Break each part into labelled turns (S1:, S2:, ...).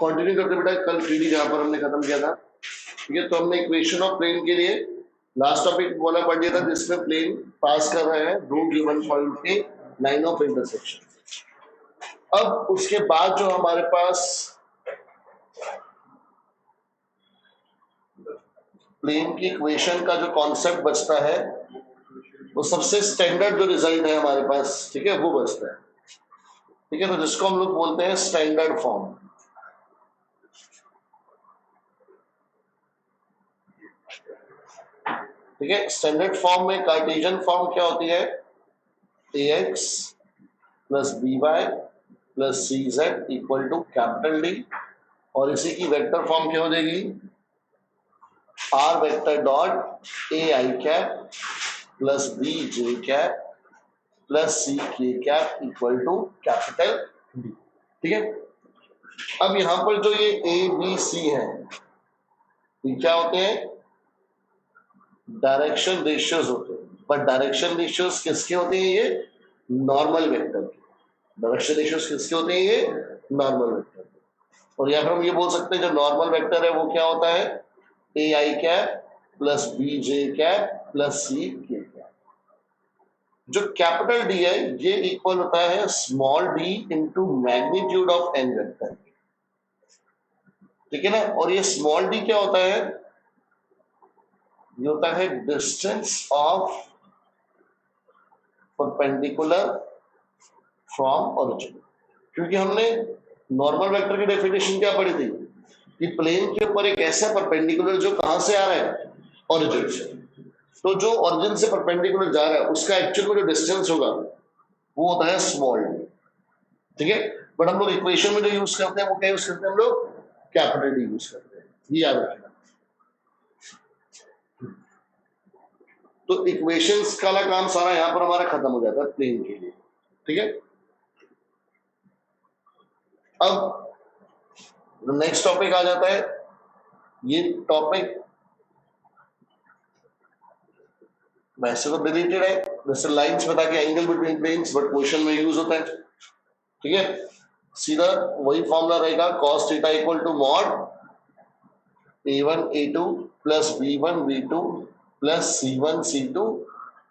S1: Continue करते बेटा कल 3D जहां पर हमने खत्म किया था, ठीक है। तो हमने इक्वेशन ऑफ प्लेन के लिए लास्ट टॉपिक वाला पढ़ लिया था जिसमें प्लेन पास कर रहे हैं दो गिवन पॉइंट के लाइन ऑफ इंटरसेक्शन। अब उसके बाद जो हमारे पास प्लेन की इक्वेशन का जो कॉन्सेप्ट बचता है वो सबसे स्टैंडर्ड जो रिजल्ट है हमारे पास, ठीक है, वो बचता है, ठीक है। तो जिसको हम लोग बोलते हैं स्टैंडर्ड फॉर्म, ठीक है। स्टैंडर्ड फॉर्म में कार्टेशियन फॉर्म क्या होती है, ax plus by plus cz equal to capital D, और इसी की वेक्टर फॉर्म क्या हो जाएगी, r vector dot ai cap plus bj cap plus ck cap equal to capital D, ठीक है। अब यहां पर जो ये a b c है ये क्या होते हैं, डायरेक्शन रेशियोज होते हैं, बट डायरेक्शन रेशियोज किसके होते हैं, ये नॉर्मल वेक्टर के। डायरेक्शन रेशियोज किसके होते हैं, ये नॉर्मल वेक्टर के। और या फिर हम ये बोल सकते हैं जो नॉर्मल वेक्टर है वो क्या होता है, A I cap plus B J cap plus C K cap. जो कैपिटल डी है ये इक्वल होता है small D into magnitude of N vector, ठीक है ना। और ये स्मॉल डी क्या होता है, ये होता है distance of perpendicular from origin. क्योंकि हमने नॉर्मल वेक्टर की डेफिनेशन क्या पढ़ी थी कि प्लेन के ऊपर एक ऐसा परपेंडिकुलर जो कहां से आ रहा है, ओरिजिन से। तो जो ओरिजिन से परपेंडिकुलर जा रहा है उसका एक्चुअल में जो डिस्टेंस होगा वो होता है स्मॉल डी, ठीक है। बट हम लोग इक्वेशन में जो यूज करते हैं वो क्या यूज करते हैं, हम लोग कैपिटल डी यूज करते हैं, ये याद रखना। तो इक्वेशंस का काम सारा यहां पर हमारा खत्म हो जाता है प्लेन के लिए, ठीक है। अब नेक्स्ट टॉपिक आ जाता है, ये टॉपिक वैसे तो डिलीटेड है, जैसे लाइंस बता के angle between planes, but question में यूज होता है, ठीक है। सीधा वही फॉर्मूला रहेगा cos theta equal to mod a1 a2 plus b1 b2 plus c1 c2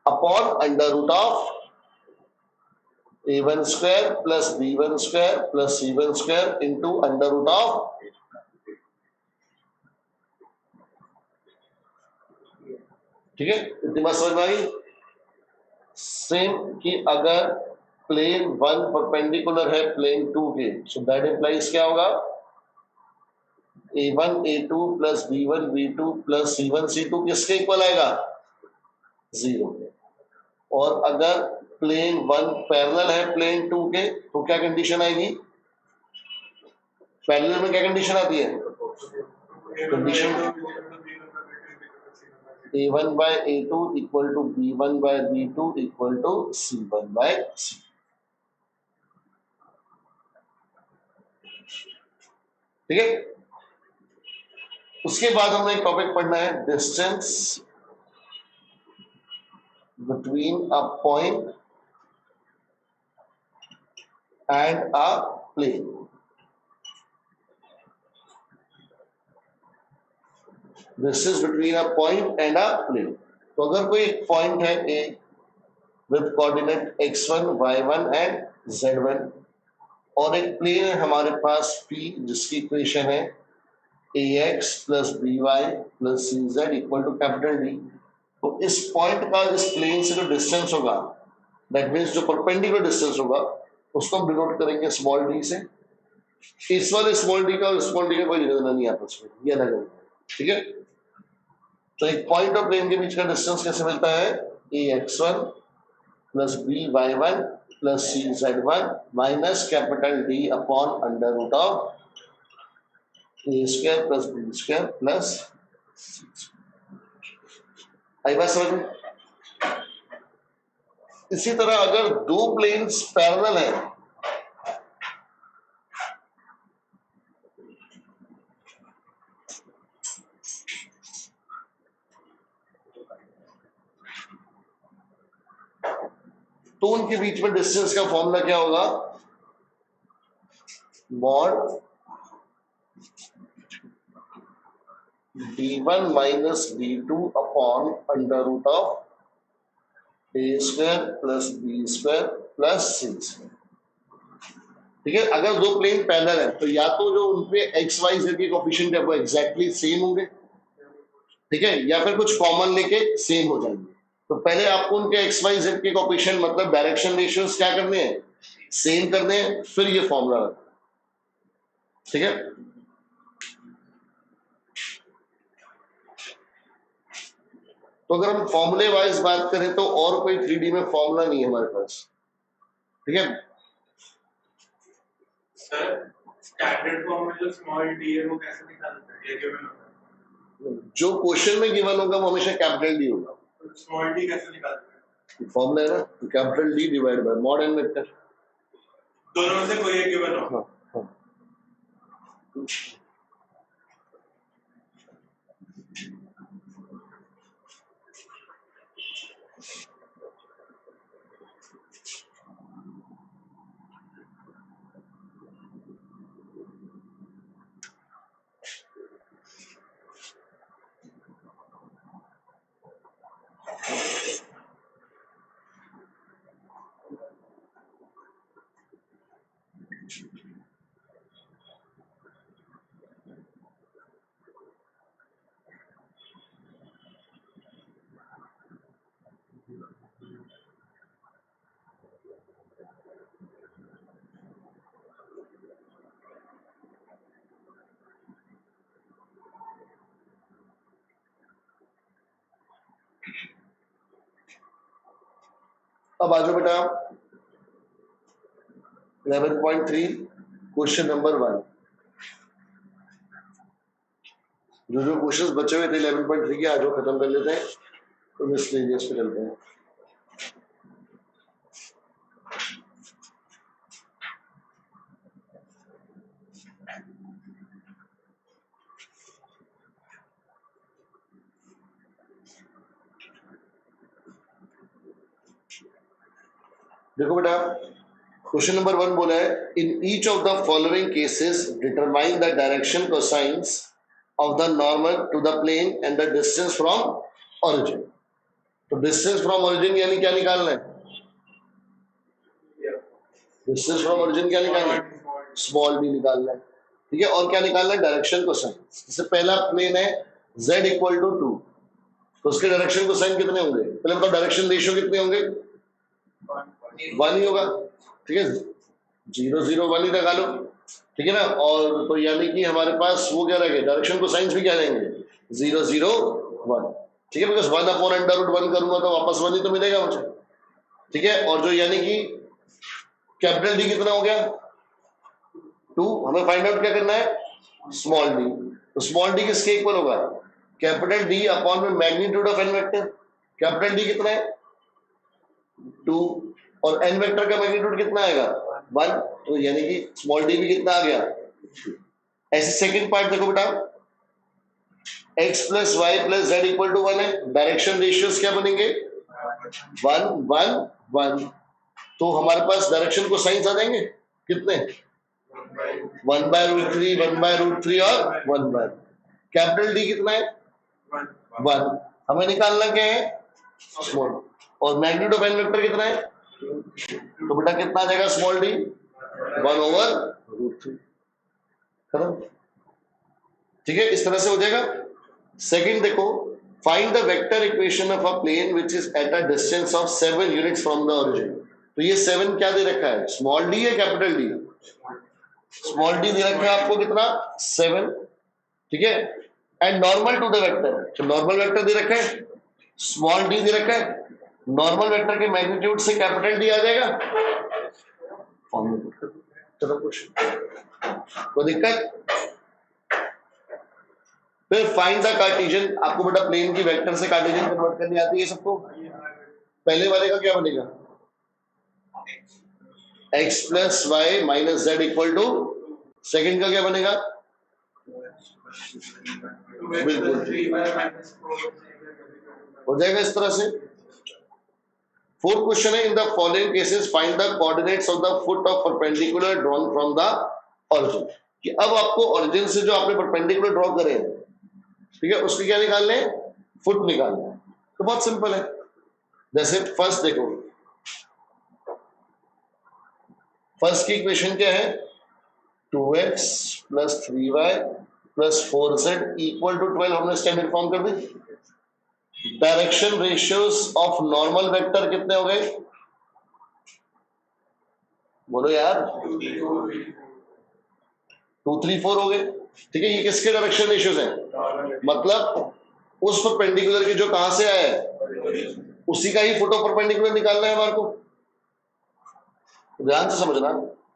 S1: upon under root of a1 square plus b1 square plus c1 square into under root of, ठीक है। इतनी बात समझ में आई। सेम कि अगर plane one perpendicular है plane to के, सो दैट इंप्लाइज क्या होगा, a1 a2 plus b1 b2 plus c1 c2 किसके इक्वल आएगा, 0 के। और अगर प्लेन वन पैरेलल है प्लेन टू के तो क्या कंडीशन आएगी, पैरेलल में क्या कंडीशन आती है, condition a1 by a2 equal to b1 by b2 equal to c1 by c, ठीक है। उसके बाद हमें एक टॉपिक पढ़ना है distance between a point and a plane. Distance between a point and a plane. तो अगर कोई एक पॉइंट है ए with coordinate x1 y1 and z1 और एक प्लेन है हमारे पास p जिसकी इक्वेशन है ax plus by plus cz equal to capital D। तो इस पॉइंट का इस प्लेन से जो डिस्टेंस होगा, दैट मीन्स जो परपेंडिकुलर डिस्टेंस होगा उसको हम डिनोट करेंगे स्मॉल d से। इस वाले स्मॉल d का और स्मॉल d का कोई लेना नहीं आपस में, ये अलग है, ठीक है। तो एक पॉइंट और प्लेन के बीच का डिस्टेंस कैसे मिलता है, ax1 plus by1 plus cz1 minus capital D upon under root of a square plus b square plus c। आई बात समझ में। इसी तरह अगर दो प्लेन्स पैरेलल हैं, तो उनके बीच में डिस्टेंस का फॉर्मूला क्या होगा, mod d1 minus d2 upon under root of a square plus b square plus c square। ठीक है, अगर दो प्लेन पैरेलल है तो या तो जो उनपे एक्स वाई जेड के कोफिशिएंट है वो एग्जैक्टली सेम होंगे, ठीक है, या फिर कुछ कॉमन लेके सेम हो जाएंगे। तो पहले आपको उनके एक्स वाई जेड के कोफिशिएंट मतलब डायरेक्शन रेशियोज क्या करने हैं, सेम करने हैं, फिर ये फॉर्मूला रखना, ठीक है। तो अगर हम फॉर्मूले वाइज बात करें तो और कोई 3D में फॉर्मूला नहीं है हमारे पास, ठीक है।
S2: सर स्टैंडर्ड फॉर्म में जो स्मॉल डी है वो कैसे निकालते हैं, ये गिवन होता है,
S1: जो क्वेश्चन में गिवन होगा वो हमेशा कैपिटल डी होगा।
S2: तो स्मॉल डी कैसे निकालते हैं,
S1: फॉर्मूला है ना, capital D divide by mod N vector,
S2: दोनों से कोई एक गिवन हो।
S1: हाँ हाँ। अब आ जाओ बेटा 11.3 क्वेश्चन नंबर 1। जो जो क्वेश्चंस बचे हुए थे 11.3 के आ जाओ खत्म कर लेते हैं, तो मिसलेनियस पे चलते हैं। देखो बेटा क्वेश्चन नंबर 1 बोला है in each of the following cases determine the direction cosines of the normal to the plane and the distance from origin. तो डिस्टेंस फ्रॉम ओरिजिन यानी क्या निकालना है, डिस्टेंस फ्रॉम ओरिजिन क्या निकालना है, स्मॉल डी निकालना है, ठीक है। और क्या निकालना है, डायरेक्शन कोसाइन। जैसे पहला प्लेन है z इक्वल टू 2, तो उसके डायरेक्शन कोसाइन कितने होंगे, पहले बताओ डायरेक्शन रेशियो कितने होंगे, 1 ही होगा, ठीक है, 0 0 1 ही लगा लो, ठीक है ना। और तो यानी कि हमारे पास वो क्या रहेगा, डायरेक्शन कोसाइंस भी क्या रहेंगे 0 0 1, ठीक है, बिकॉज 1 अपॉन अंडर रूट 1 करूंगा तो वापस 1 ही तो मिलेगा मुझे, ठीक है। और जो यानी कि कैपिटल डी कितना हो गया 2, हमें फाइंड आउट क्या करना है स्मॉल डी। तो स्मॉल डी किसके इक्वल होगा, कैपिटल डी अपॉन में magnitude of N vector. Capital D कितना है 2 और एन वेक्टर का मैग्नीट्यूड कितना आएगा 1, तो यानी कि स्मॉल डी भी कितना आ गया। ऐसे सेकंड पार्ट देखो बेटा x plus Y plus Z equal to 1 है, डायरेक्शन रेशियोज क्या बनेंगे 1 1 1, तो हमारे पास डायरेक्शन को साइंस आ जाएंगे कितने 1 बाय रूट 3 1 बाय रूट 3 और 1 बाय। कैपिटल डी कितना है 1, हमें निकालना क्या है स्मॉल, और मैग्नीट्यूड ऑफ एन वेक्टर कितना है, तो बेटा कितना आ जाएगा स्मॉल डी 1 ओवर रूट 3, खत्म, ठीक है। इस तरह से हो जाएगा। सेकंड देखो find the vector equation of a plane which is at a distance of 7 units from the origin. तो ये 7 क्या दे रखा है, स्मॉल डी है कैपिटल डी, स्मॉल डी दे रखा है आपको कितना 7, ठीक है। And normal to the vector, तो नॉर्मल वेक्टर दे रखा है स्मॉल डी दे रखा है, नॉर्मल वेक्टर के मैग्नीट्यूड से कैपिटल डी आ जाएगा, चलो क्वेश्चन कोई दिक्कत। फिर फाइंड द कार्टेशियन, आपको बेटा प्लेन की वेक्टर से कार्टेशियन कन्वर्ट करनी आती है सबको। पहले वाले का क्या बनेगा x plus Y minus Z equal to, second का क्या बनेगा बिल्कुल हो जाएगा इस तरह से। फोर्थ क्वेश्चन है in the following cases find the coordinates of the foot of perpendicular drawn from the origin. कि अब आपको ओरिजिन से जो आपने परपेंडिकुलर ड्रॉ करे हैं, ठीक है, उसके क्या निकालने हैं, फुट निकालना है। तो बहुत सिंपल है। जैसे फर्स्ट देखो, फर्स्ट की इक्वेशन क्या है, 2x plus 3y plus 4z equal to 12, हमने स्टैंडर्ड फॉर्म कर दी। Direction ratios of normal vector कितने हो गए, बोलो यार, 2 3 4 हो गए। ठीक है, ये किसके डायरेक्शन रेशियोज हैं, मतलब उस परपेंडिकुलर के जो कहां से आया है, उसी का ही फुट ऑफ परपेंडिकुलर निकालना है हमारे को। ध्यान से समझना,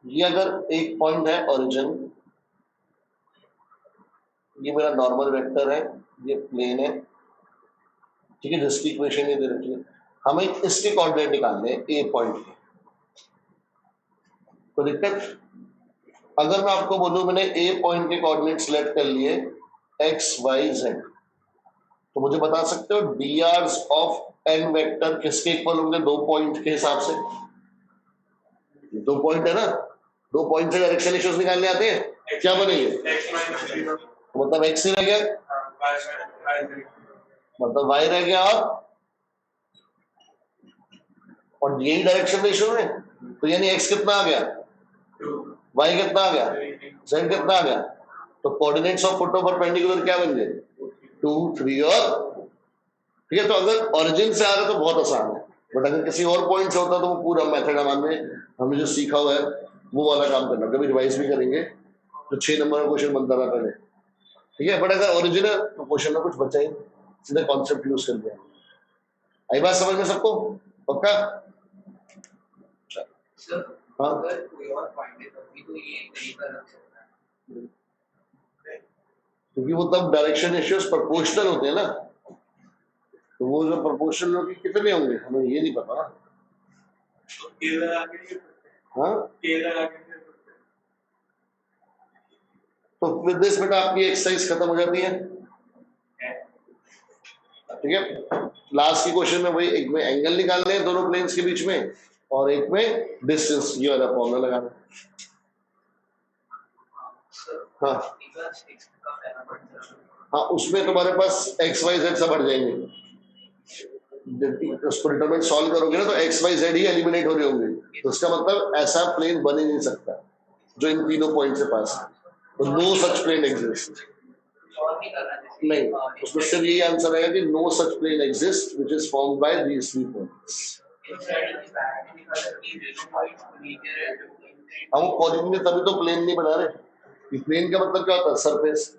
S1: ये अगर एक पॉइंट है ओरिजिन, ये मेरा नॉर्मल वेक्टर है, ये प्लेन है, ठीक है, जिसकी इक्वेशन ये दे रखी है, हमें इसके कोऑर्डिनेट निकालने हैं ए पॉइंट के। तो दिक्कत, अगर मैं आपको बोलूं मैंने ए पॉइंट के कोऑर्डिनेट सिलेक्ट कर लिए एक्स वाई जेड, तो मुझे बता सकते हो D Rs of N vector किसके इक्वल होंगे, दो पॉइंट के हिसाब से। दो पॉइंट है ना, दो पॉइंट से डायरेक्शन रेशियोज निकालने आते हैं, क्या बनेंगे, मतलब एक्स ही रह गया, मतलब वाई रह गया, और यही डायरेक्शन रेशियो है, तो यानी एक्स कितना आ गया, वाई कितना आ गया, जेड कितना आ गया। तो coordinates of foot of perpendicular क्या बन गए, 2 3 और, ठीक है। तो अगर ओरिजिन से आ रहा है तो बहुत आसान है, बट अगर किसी और पॉइंट से होता तो वो पूरा मेथड हमने जो सीखा हुआ है वो वाला काम करना, कभी रिवाइज भी करेंगे। तो 6 नंबर का क्वेश्चन बनता था पहले, ठीक है, बट अगर ओरिजिन है तो क्वेश्चन में कुछ बचा ही, सीधे कॉन्सेप्ट यूज कर दिया। आई बात समझ में सबको, पक्का। हाँ,
S3: अगर कोई और पॉइंट है तभी तो ये तरीका लग सकता है,
S1: क्योंकि वो तब डायरेक्शन रेशियोज प्रोपोर्शनल होते हैं ना, तो वो जो प्रोपोर्शनल होंगे कितने होंगे हमें ये नहीं पता ना। हाँ, तो विद दिस बेटा आपकी एक्सरसाइज खत्म हो जाती है, ठीक है। लास्ट की क्वेश्चन में वही, एक में एंगल निकालने हैं दोनों प्लेन्स के बीच में, और एक में डिस्टेंस, ये वाला फॉर्मूला लगाना। हाँ हाँ, उसमें तुम्हारे पास एक्स वाई जेड सब हट जाएंगे, उसको डिटरमिनेंट सॉल्व करोगे ना तो एक्स वाई जेड ही एलिमिनेट हो रहे होंगे, तो उसका मतलब ऐसा प्लेन बन ही नहीं सकता जो इन तीनों पॉइंट से पास है, तो नो सच प्लेन एग्जिस्ट। नहीं, उसमें सिर्फ यही आंसर आएगा कि no such plane exist which is formed by these three points. हम कोऑर्डिनेट तभी तो प्लेन नहीं बना रहे, कि प्लेन का मतलब क्या होता है, सरफेस,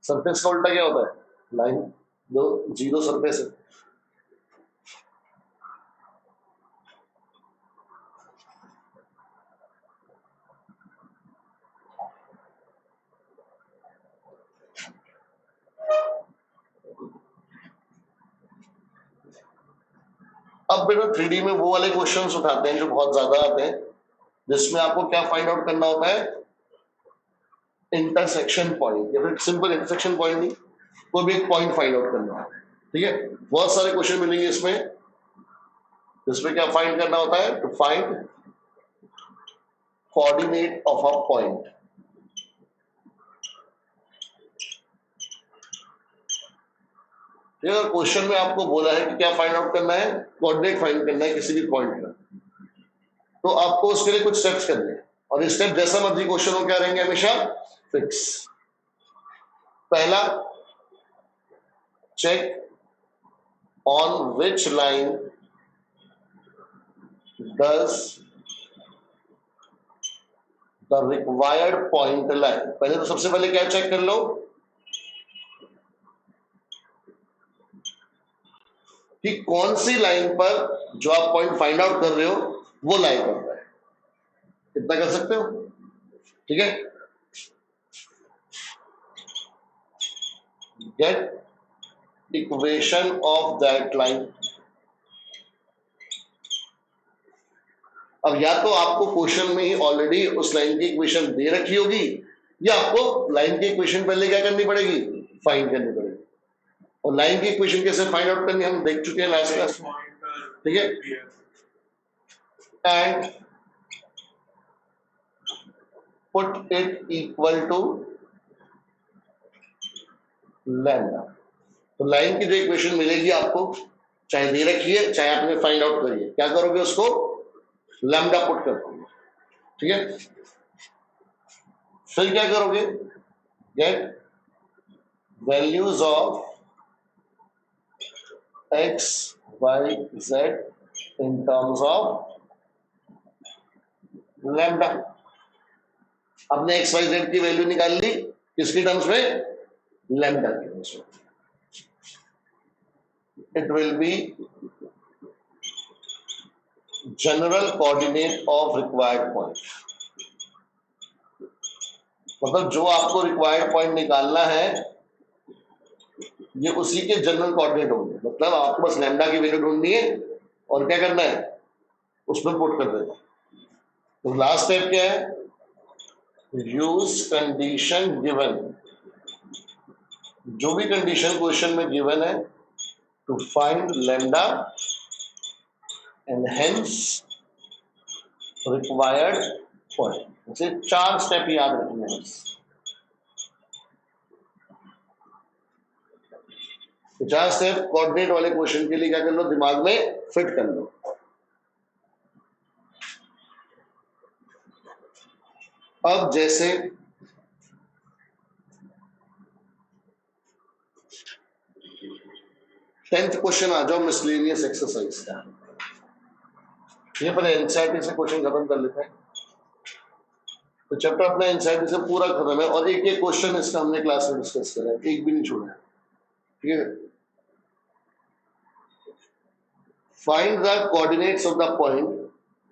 S1: सरफेस का उल्टा क्या होता है, लाइन, जो जीरो सरफेस है। अब बेटा 3D में वो वाले क्वेश्चंस उठाते हैं जो बहुत ज्यादा आते हैं, जिसमें आपको क्या फाइंड आउट करना होता है, इंटरसेक्शन पॉइंट, या फिर सिंपल इंटरसेक्शन पॉइंट नहीं, कोई भी एक पॉइंट फाइंड आउट करना है, ठीक है। बहुत सारे क्वेश्चन मिलेंगे इसमें, इसमें क्या फाइंड करना होता है, to find coordinate of a point. अगर क्वेश्चन में आपको बोला है कि क्या फाइंड आउट करना है, कोऑर्डिनेट फाइंड करना है किसी भी पॉइंट का, तो आपको उसके लिए कुछ स्टेप्स करने हैं, और ये स्टेप जैसा मर्जी क्वेश्चन हो क्या रहेंगे, हमेशा फिक्स। पहला, check on which line does the required point line. पहले तो सबसे पहले क्या चेक कर लो कि कौन सी लाइन पर जो आप पॉइंट फाइंड आउट कर रहे हो वो लाइन करता है, कितना कर सकते हो, ठीक है। Get equation of that line. अब या तो आपको क्वेश्चन में ही ऑलरेडी उस लाइन की इक्वेशन दे रखी होगी, या आपको लाइन की इक्वेशन पहले क्या करनी पड़ेगी, फाइंड करनी पड़ेगी। और लाइन की इक्वेशन कैसे फाइंड आउट करनी हम देख चुके हैं लास्ट क्लास में, ठीक है। And put it equal to lambda. तो लाइन की जो इक्वेशन मिलेगी आपको, चाहे दे रखी है चाहे आपने फाइंड आउट करिए, क्या करोगे उसको लैम्डा पुट कर दोगे, ठीक है। फिर क्या करोगे, get values of X Y Z in terms of lambda. आपने एक्स वाई जेड की वैल्यू निकाल ली, किसके टर्म्स में, लैम्डा के टर्म्स में। It will be general coordinate of required point. मतलब जो आपको रिक्वायर्ड पॉइंट निकालना है ये उसी के जनरल कोऑर्डिनेट होंगे। मतलब आपको बस लैम्डा की वैल्यू ढूंढनी है और क्या करना है, उसमें पुट कर देना। तो लास्ट स्टेप क्या है, यूज कंडीशन गिवन। जो भी कंडीशन क्वेश्चन में गिवन है to find lambda and hence required point. ऐसे 4 स्टेप याद रखने हैं। तो 4 स्टेप कोऑर्डिनेट वाले क्वेश्चन के लिए क्या कर लो, दिमाग में फिट कर लो। अब जैसे टेंथ क्वेश्चन आ जाओ मिसलेनियस एक्सरसाइज का। ये पहले एनसीईआरटी से क्वेश्चन खत्म कर लेते हैं। तो चैप्टर अपना एनसीईआरटी से पूरा खत्म है और एक एक क्वेश्चन इसका हमने क्लास में डिस्कस करा है, एक भी नहीं छोड़ा है, ठीक है। Find the coordinates of the point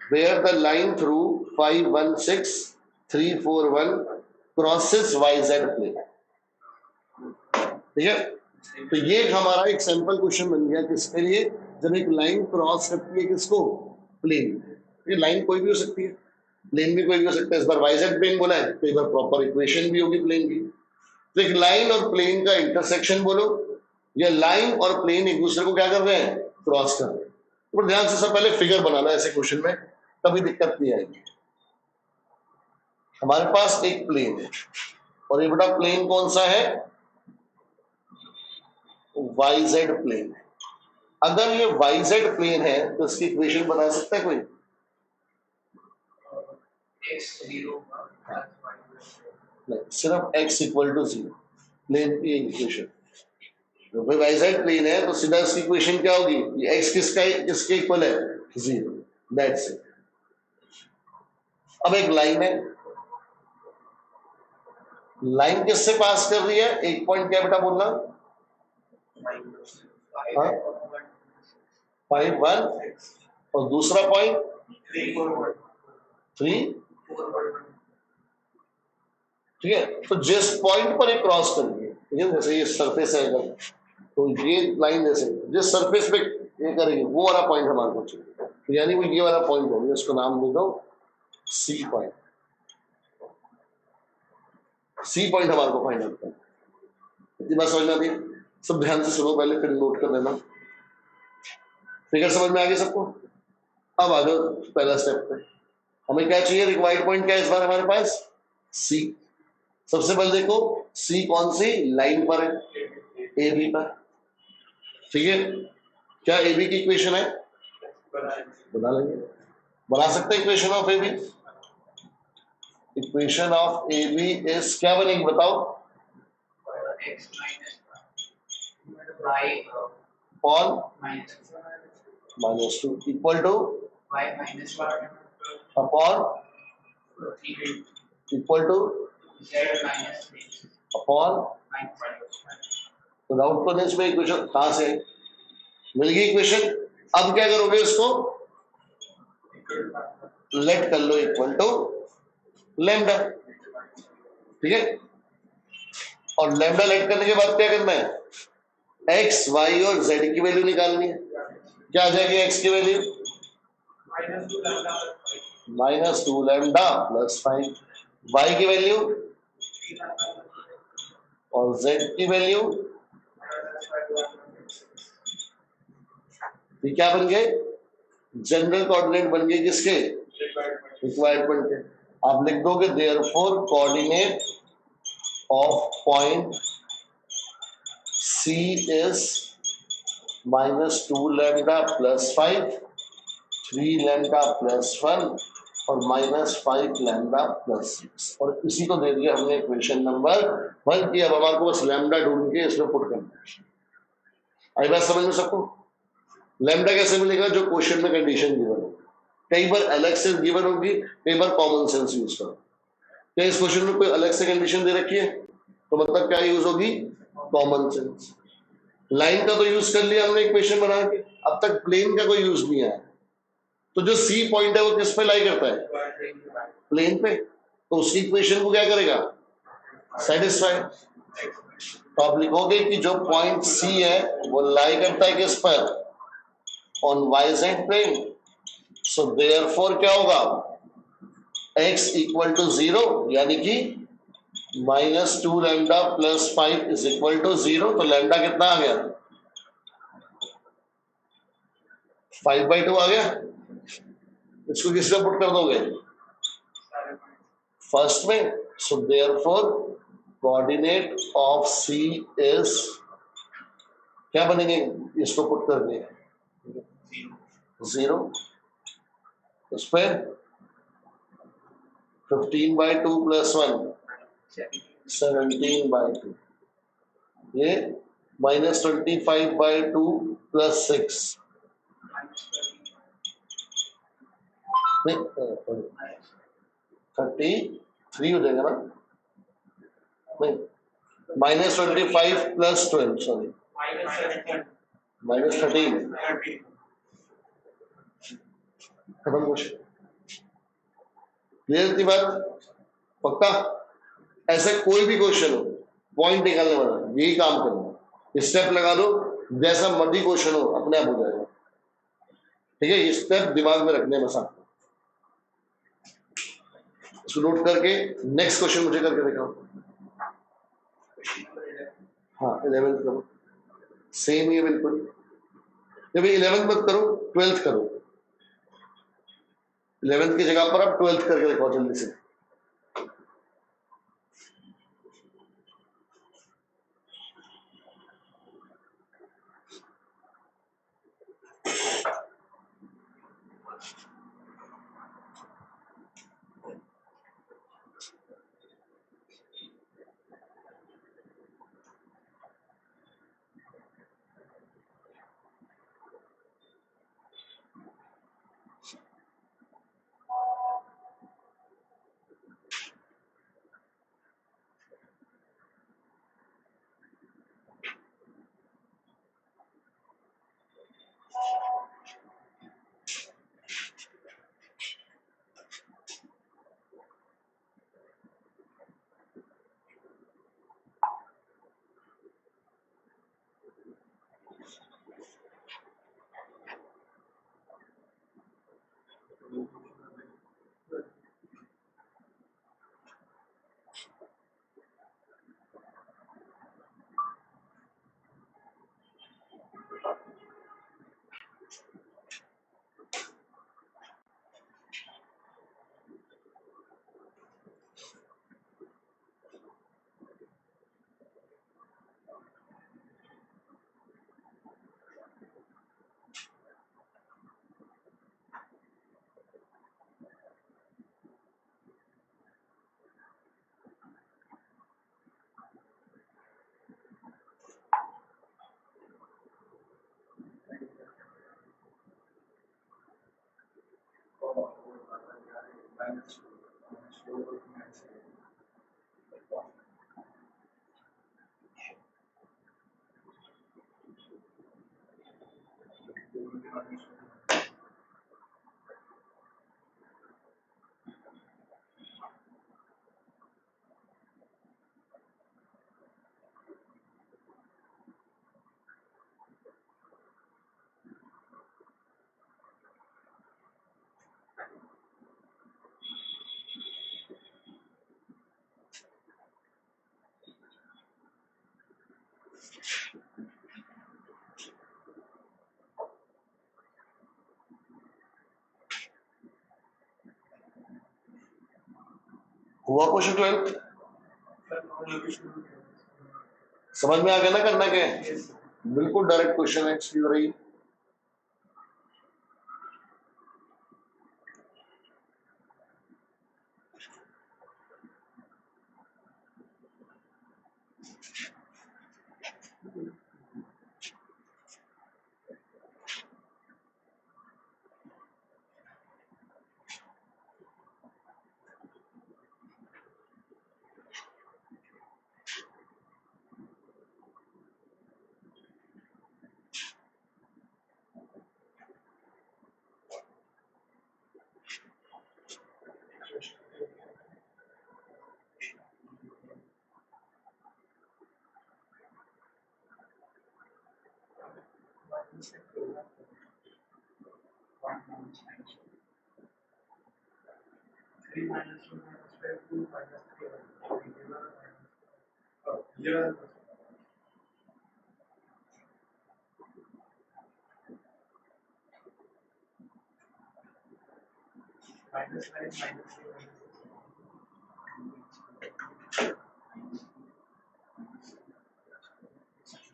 S1: where the line through 5 1 6 3 4 1 crosses YZ plane, ठीक है। तो ये हमारा एक सैंपल क्वेश्चन बन गया किसके लिए, जब एक लाइन क्रॉस करती है किसको, प्लेन। ये लाइन कोई भी हो सकती है, प्लेन भी कोई भी हो सकता है। इस बार YZ प्लेन बोला है तो एक बार प्रॉपर इक्वेशन भी होगी प्लेन की। तो एक लाइन और प्लेन का इंटरसेक्शन बोलो, या लाइन और प्लेन एक दूसरे को क्या कर रहे हैं, क्रॉस कर रहे हैं। तो ध्यान से सब पहले फिगर बनाना ऐसे क्वेश्चन में, तभी दिक्कत नहीं आएगी। हमारे पास एक प्लेन है और ये बड़ा प्लेन कौन सा है, YZ प्लेन है। अगर ये YZ प्लेन है तो इसकी इक्वेशन बना सकता है कोई, नहीं, सिर्फ x इक्वल टू 0 प्लेन की इक्वेशन। भाई YZ प्लेन है तो सीधा इसकी इक्वेशन क्या होगी, ये x किसके इक्वल है, 0, दैट्स इट। अब एक लाइन है, लाइन किससे पास कर रही है, एक पॉइंट क्या बेटा बोलना, 5 1 और दूसरा पॉइंट 3, ठीक है। तो जिस पॉइंट पर ये क्रॉस करेंगे, ठीक है, जैसे ये सरफेस है अगर, तो ये लाइन जैसे जिस सरफेस पे ये करेंगे वो वाला पॉइंट हमारे को चाहिए, तो यानी वो ये वाला पॉइंट होगा, इसको नाम दे दो C पॉइंट। C पॉइंट हमारे को फाइंड आउट करना है। इतनी बात समझ में आती है, सब ध्यान से सुनो पहले फिर नोट कर देना। फिगर समझ में आ गई सबको। अब आ जाओ पहला स्टेप पे, हमें क्या चाहिए, रिक्वायर्ड पॉइंट क्या है इस बार हमारे पास, C। सबसे पहले देखो C कौन सी लाइन पर है, AB पर, ठीक है। क्या AB की इक्वेशन है, बना लेंगे, बना सकते हैं equation of AB। Equation of AB is क्या बनेगी बताओ, upon -2 equal two upon equal two upon, without coordinates में इक्वेशन कहां से मिल गई इक्वेशन। अब क्या करोगे, इसको लेट कर लो इक्वल टू लैम्डा, ठीक है। और लैम्डा लेट करने के बाद क्या करना है, x y और z की वैल्यू निकालनी है। क्या आ जाएगी x की वैल्यू, -2 लैम्डा प्लस 5, y की वैल्यू और z की वैल्यू, ये क्या बन गए, जनरल कोऑर्डिनेट बन गए किसके, रिक्वायर्ड पॉइंट के। आप लिख दोगे therefore coordinate of point C is -2 lambda plus 5, 3 lambda plus 1 और -5 लैम्डा प्लस 6, और इसी को दे दिया हमने इक्वेशन नंबर 1 की। अब हमारे को बस लैम्डा ढूंढ के इसमें पुट करना है। आई बात समझ में सबको? लैम्डा कैसे मिलेगा? जो क्वेश्चन में कंडीशन गिवन हो। कई बार अलग से गिवन होगी, कई बार कॉमन सेंस यूज करो। क्या इस क्वेश्चन में कोई अलग से कंडीशन दे रखी है? तो मतलब क्या यूज होगी? Common sense. लाइन का तो यूज कर लिया हमने इक्वेशन बना के, अब तक प्लेन का कोई यूज नहीं आया। तो जो सी पॉइंट है वो किस पे लाई करता है? प्लेन पे। तो उसी इक्वेशन को क्या करेगा? सेटिस्फाई। तो आप लिखोगे कि जो पॉइंट सी है वो लाई करता है किस पर? On Y Z plane. So therefore क्या होगा? x इक्वल टू 0, यानी कि -2 lambda plus 5 is equal to 0। तो लैम्डा कितना आ गया? 5/2 आ गया। इसको किसमें पुट कर दोगे? फर्स्ट में। So therefore coordinate of C is, क्या बनेंगे इसको पुट करके? 0। उस पर 15/2 प्लस 1 17/2, ये -25/2 प्लस 6 33 हो जाएगा ना? नहीं, -25 प्लस 12, सॉरी -13। खत्म क्वेश्चन। क्लियर थी बात? पक्का? ऐसे कोई भी क्वेश्चन हो, पॉइंट निकालने वाला यही काम करना। स्टेप लगा दो, जैसा मर्जी क्वेश्चन हो अपने आप हो जाएगा। ठीक है, ये स्टेप दिमाग में रखने बस आपको। इसको नोट करके नेक्स्ट क्वेश्चन मुझे करके दिखाओ। हाँ 11th करो, सेम ही है बिल्कुल। जब 11th मत करो, 12th करो। 11th की जगह पर आप 12th करके दिखाओ जल्दी से। हुआ क्वेश्चन 12?
S2: सर नॉर्मल क्वेश्चन
S1: समझ में आ गया ना करना क्या है? बिल्कुल डायरेक्ट क्वेश्चन है इसकी रही।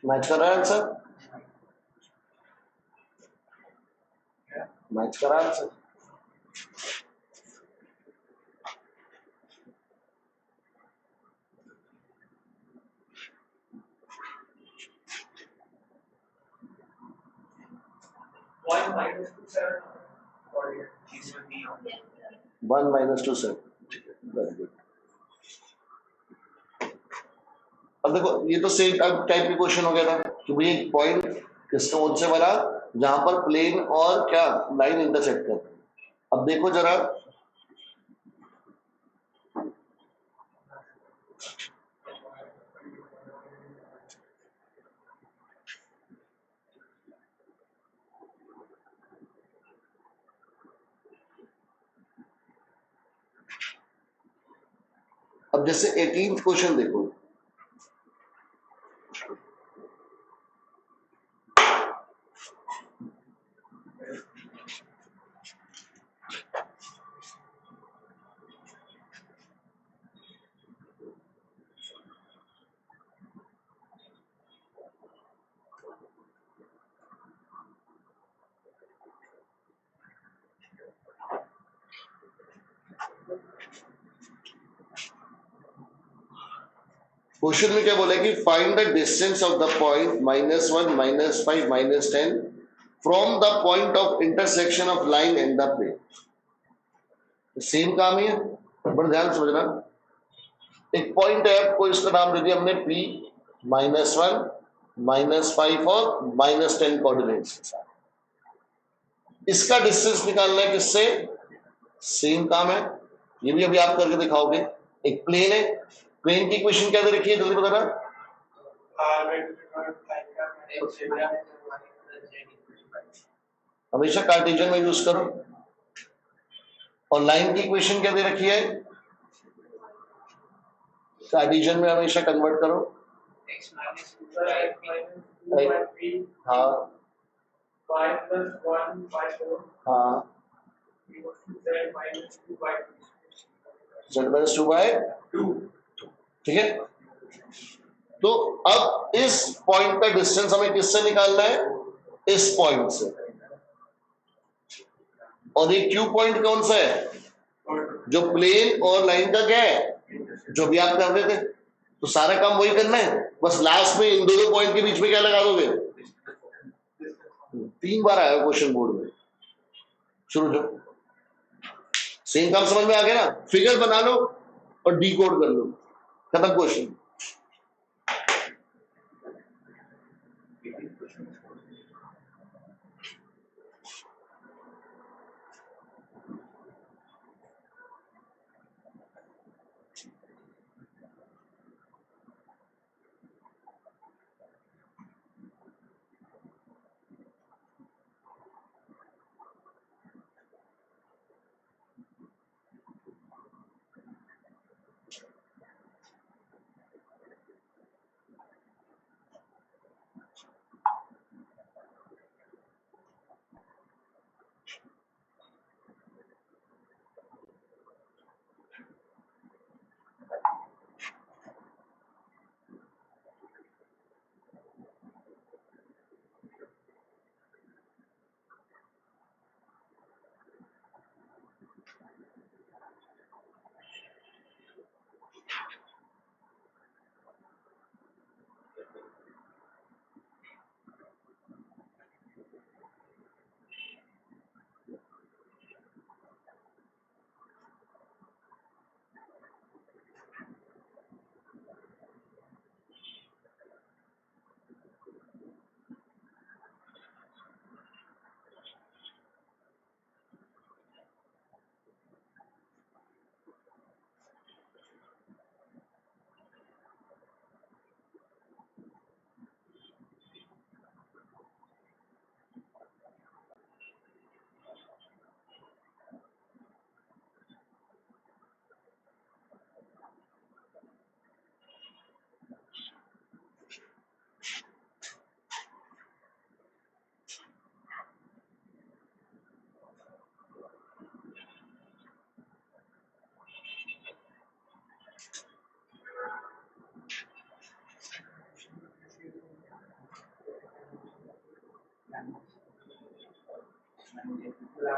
S1: मैच कर रहा है आंसर? मैच कर रहा है answer? One minus two seven. Very good. अब देखो ये तो सेम टाइप के क्वेश्चन हो गया था कि भाई एक पॉइंट किसका कौन से बना जहां पर प्लेन और क्या लाइन इंटरसेक्ट करते हैं। अब देखो जरा, अब जैसे 18th क्वेश्चन देखो, क्वेश्चन में क्या बोला कि find the distance of the point -1 -5 -10 from the point of intersection of line and the plane. Same काम ही है, बड़ा ध्यान से समझना। एक पॉइंट है, आपको इसका नाम दे दिया हमने P, -1 -5 और -10 कोऑर्डिनेट्स के साथ। इसका डिस्टेंस निकालना है किससे? सेम काम है, ये भी अभी आप करके दिखाओगे। एक प्लेन है, प्लेन की इक्वेशन क्या दे रखी है जल्दी बताना। हमेशा कार्टेशियन में यूज करो। और लाइन की इक्वेशन क्या दे रखी है? कार्टेशियन में हमेशा कन्वर्ट करो। हाँ हाँ, z-2/2, ठीक है। तो अब इस पॉइंट का डिस्टेंस हमें किससे निकालना है? इस पॉइंट से। और ये क्यू पॉइंट कौन सा है? जो प्लेन और लाइन का क्या है, जो भी आप कर रहे थे। तो सारा काम वही करना है, बस लास्ट में इन दोनों पॉइंट के बीच में क्या लगा दोगे? 3 बार आया क्वेश्चन बोर्ड में। शुरू जो सेम काम समझ में आ गया ना? फिगर बना लो और डिकोड कर लो, खत्म क्वेश्चन। पूरा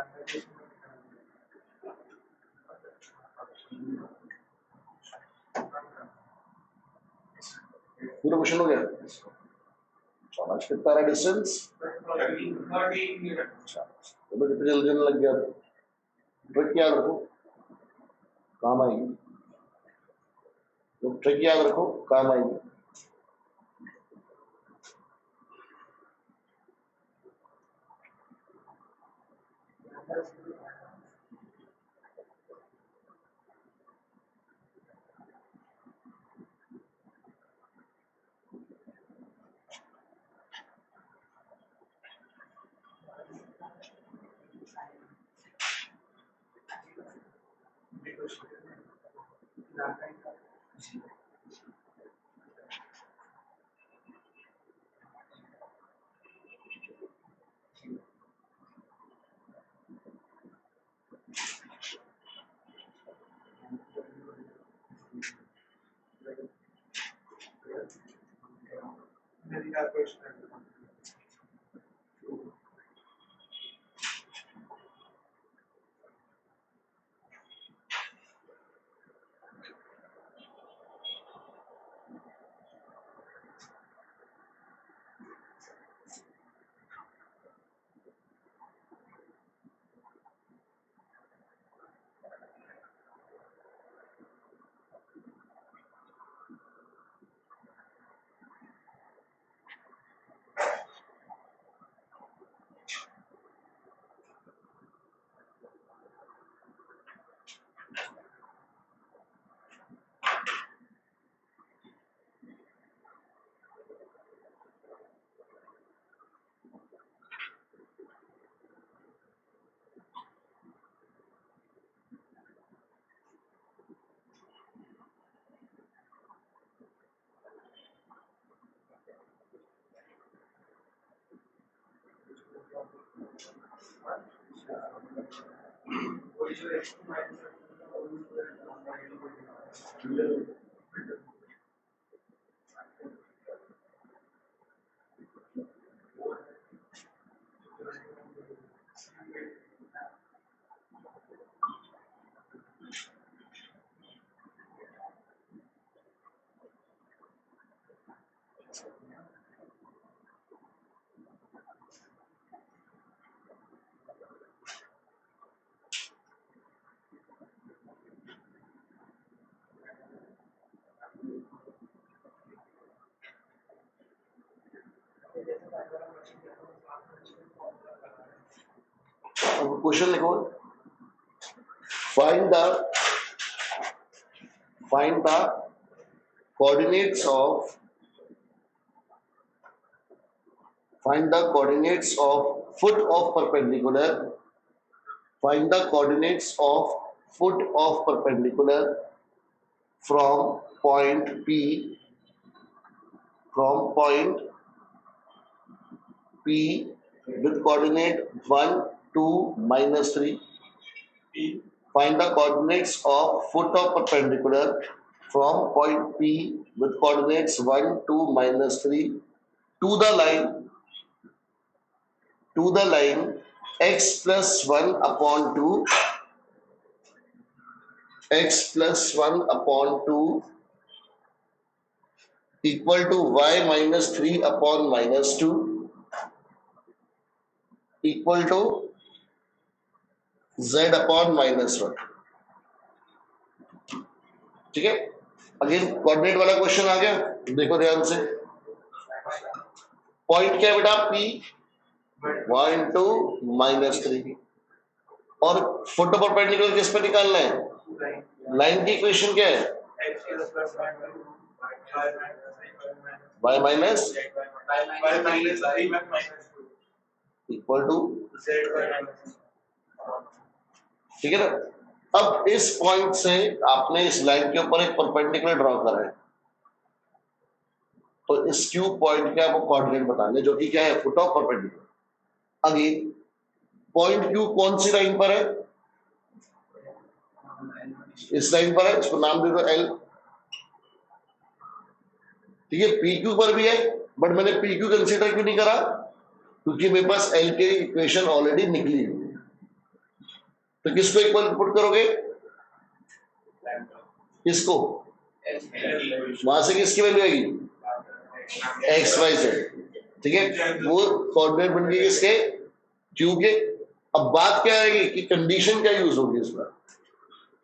S1: क्वेश्चन हो गया। समझ कितना रहा डिस्टेंस? तो कितने जल्दी लग गया ट्रिक याद रखो काम आएगी, तो ट्रिक याद रखो काम आएगी। क्वेश्चन लिखो, find the coordinates of foot of perpendicular. Find the coordinates of foot of perpendicular from point P with coordinate 1, 2, -3. Find the coordinates of foot of perpendicular from point P with coordinates 1, 2, -3 to the line x plus 1 upon 2 equal to y minus 3 upon -2 equal to z upon -1। ठीक है, again coordinate वाला question आ गया, देखो ध्यान से। Point क्या है बेटा? P 1, 2, -3 और फुट परपेंडिकुलर किस पे निकालना है? लाइन की इक्वेशन क्या है? y माइनस इक्वल टू, ठीक है ना। अब इस पॉइंट से आपने इस लाइन के ऊपर एक परपेंडिकुलर ड्रॉ करा है, तो इस क्यू पॉइंट के आपको कोऑर्डिनेट बताने, जो कि क्या है? Foot of perpendicular. Again point Q कौन सी लाइन पर है? इस लाइन पर है, इसको नाम दे दो L। ठीक है, पी क्यू पर भी है, बट मैंने पी क्यू कंसिडर क्यों नहीं करा? क्योंकि मेरे पास एल की इक्वेशन ऑलरेडी निकली हुई है। तो किसको इक्वल पुट करोगे, किसको, वहां से किसकी वैल्यू आएगी, एक्स वाई जेड, ठीक है, वो कोऑर्डिनेट बन गई इसके क्यू के। अब बात क्या आएगी कि कंडीशन क्या यूज होगी इसमें।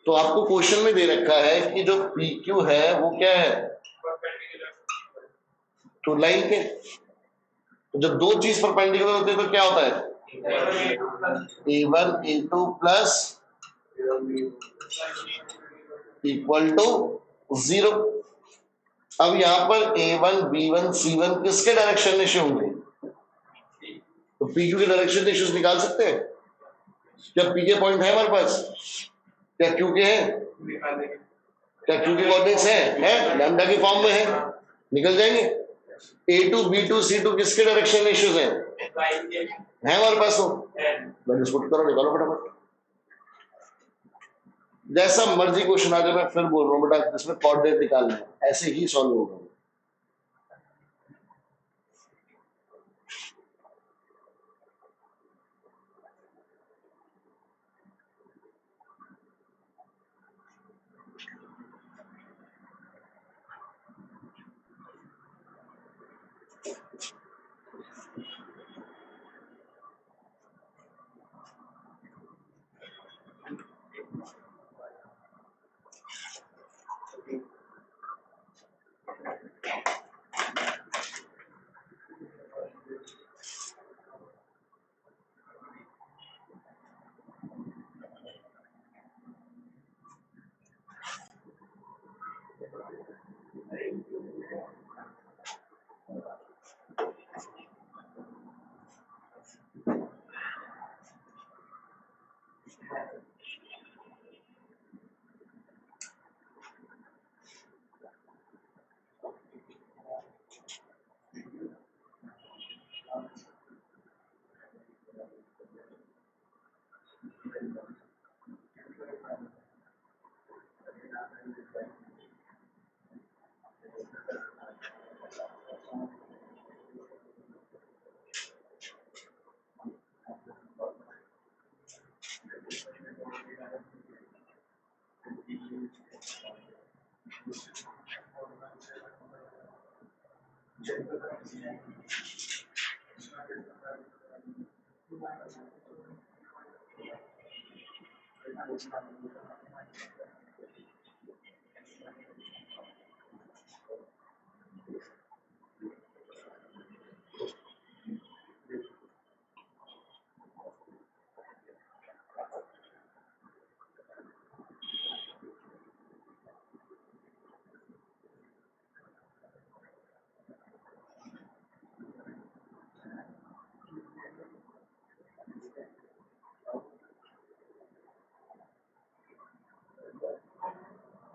S1: तो आपको क्वेश्चन में दे रखा है कि जो पी क्यू है वो क्या है, टू लाइन के। तो जब दो चीज परपेंडिकुलर होती है तो क्या होता है, A1 A2 plus equal to 0। अब यहां पर A1 B1 C1 किसके डायरेक्शन में शो होंगे, तो PQ के डायरेक्शन इश्यूज निकाल सकते हैं क्या, P के पॉइंट है हमारे पास, क्या Q के हैं, क्या Q के कोऑर्डिनेट्स है लैम्डा की फॉर्म में है, निकल जाएंगे। A2 B2 C2 किसके डायरेक्शन में इश्यूज हैं, है हमारे पास, हो वैल्यूज पुट करो, निकालो फटाफट। जैसा मर्जी क्वेश्चन आ जाए, मैं फिर बोल रहा हूँ बेटा इसमें कोऑर्डिनेट निकालना है, ऐसे ही सॉल्व होगा।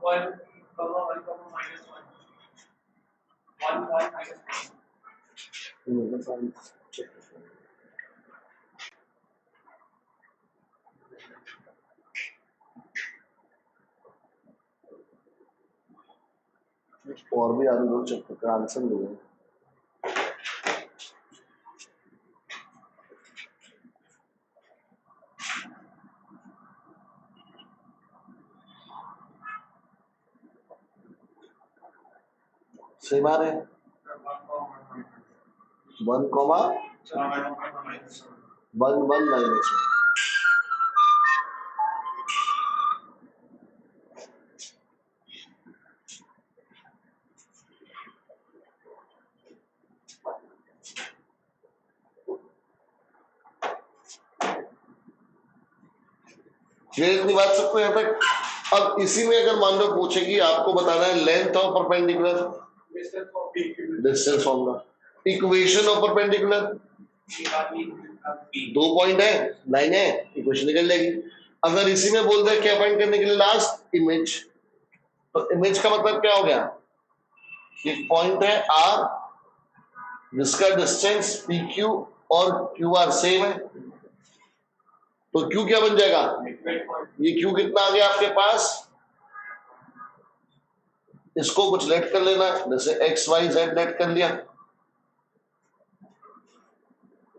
S2: One comma minus one. One minus one.
S1: और भी आगे दो चैप्टर का आंसर दे, सही बात है, 1 कॉमा 1 1 माइनस 1। ये इतनी बात सबको यहाँ तक। अब इसी में अगर मान लो पूछे कि आपको बताना है length of perpendicular, distance formula, equation of perpendicular, दो पॉइंट है, लाइन है, इक्वेशन निकल जाएगी। अगर इसी में बोल दे क्या फाइंड करने के लिए, लास्ट इमेज, तो इमेज का मतलब क्या हो गया, एक पॉइंट है R जिसका डिस्टेंस PQ और QR सेम है, तो Q क्या बन जाएगा, ये Q कितना आ गया आपके पास, इसको कुछ लेट कर लेना, जैसे XYZ लेट कर लिया,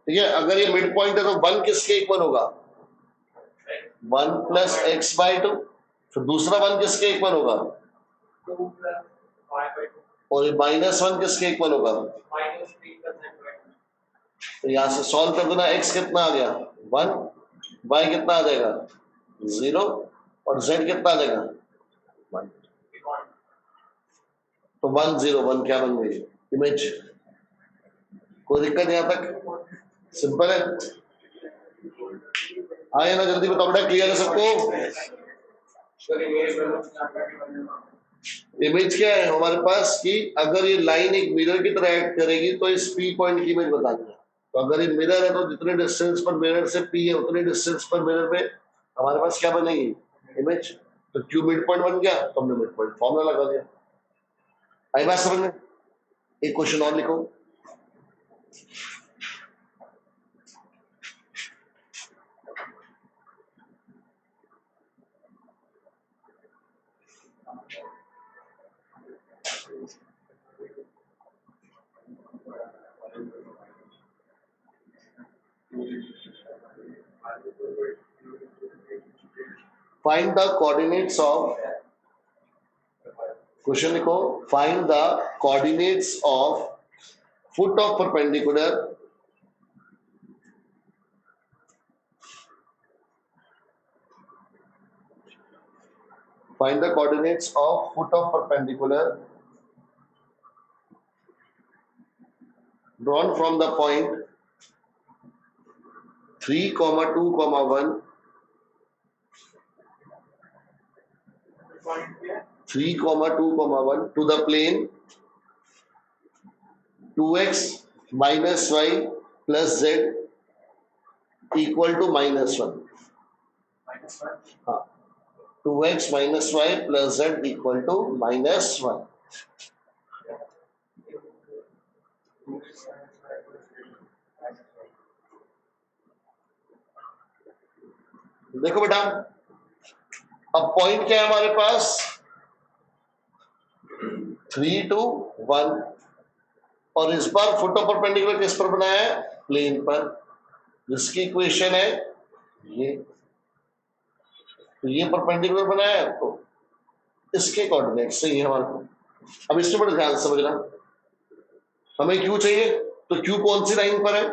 S1: ठीक है, अगर ये मिड पॉइंट है तो 1 किसके इक्वल होगा? 1 प्लस एक्स बाई टू। फिर दूसरा 1 किसके इक्वल होगा?
S3: 2 plus y by 2
S1: और ये -1 किसके इक्वल होगा?
S3: minus 3 plus z by 2
S1: तो यहां से सॉल्व कर देना, x कितना आ गया? 1, y कितना आ जाएगा? 0 और z कितना आ जाएगा? 1। तो 1 0 1 क्या बन गई? इमेज। कोई दिक्कत यहाँ तक? सिंपल है। आए ना, जल्दी बताओ बेटा, क्लियर है सबको? इमेज क्या है हमारे पास कि अगर ये लाइन एक मिरर की तरह एक्ट करेगी तो इस पी पॉइंट की इमेज बतानी है। तो अगर ये मिरर है तो जितने डिस्टेंस पर मिरर से पी है उतने डिस्टेंस पर मिरर पे हमारे पास क्या बनेगी? इमेज। तो क्यू मिड पॉइंट बन गया तो हमने मिड पॉइंट फॉर्मूला लगा दिया। आई बात समझ में? एक क्वेश्चन और लिखो। Find the coordinates of, question लिखो, find the coordinates of foot of perpendicular find the coordinates of foot of perpendicular drawn from the point 3, 2, 1 3, 2, 1 to the plane 2x minus y plus z equal to -1. हाँ, 2x minus y plus z equal to -1. देखो बेटा, अब point क्या है हमारे पास? 3 to 1 और इस बार foot of perpendicular किस पर बनाया है? प्लेन पर, जिसकी इक्वेशन है ये। तो ये परपेंडिकुलर बनाया है तो इसके कोऑर्डिनेट सही है हमारे को। अब इसमें बड़े ध्यान से समझना, हमें क्यू चाहिए तो क्यू कौन सी लाइन पर है?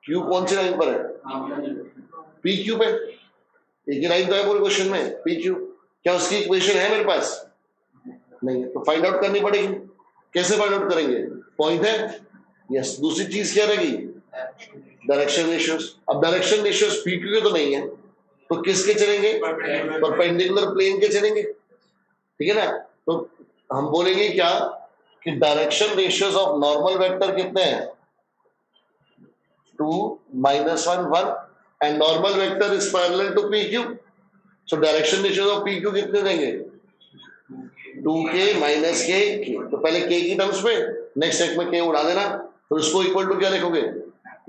S1: क्यू कौन सी लाइन पर है? पी क्यू पे। एक ही लाइन तो है पूरे क्वेश्चन में, पी क्यू। क्या उसकी इक्वेशन है मेरे पास? नहीं है, तो फाइंड आउट करनी पड़ेगी। कैसे फाइंड आउट करेंगे? पॉइंट है, यस। दूसरी चीज क्या रहेगी? Direction ratios. अब डायरेक्शन रेशियोस पी क्यू के तो नहीं है, तो किसके चलेंगे? परपेंडिकुलर प्लेन के चलेंगे, ठीक है ना? तो हम बोलेंगे क्या कि direction ratios of normal vector कितने हैं? 2, -1, 1 and normal vector is parallel to P Q. So direction ratios of P Q कितने देंगे? 2k माइनस के। तो पहले k की टर्म्स में, नेक्स्ट स्टेप में k उड़ा देना, तो उसको इक्वल टू क्या लिखोगे?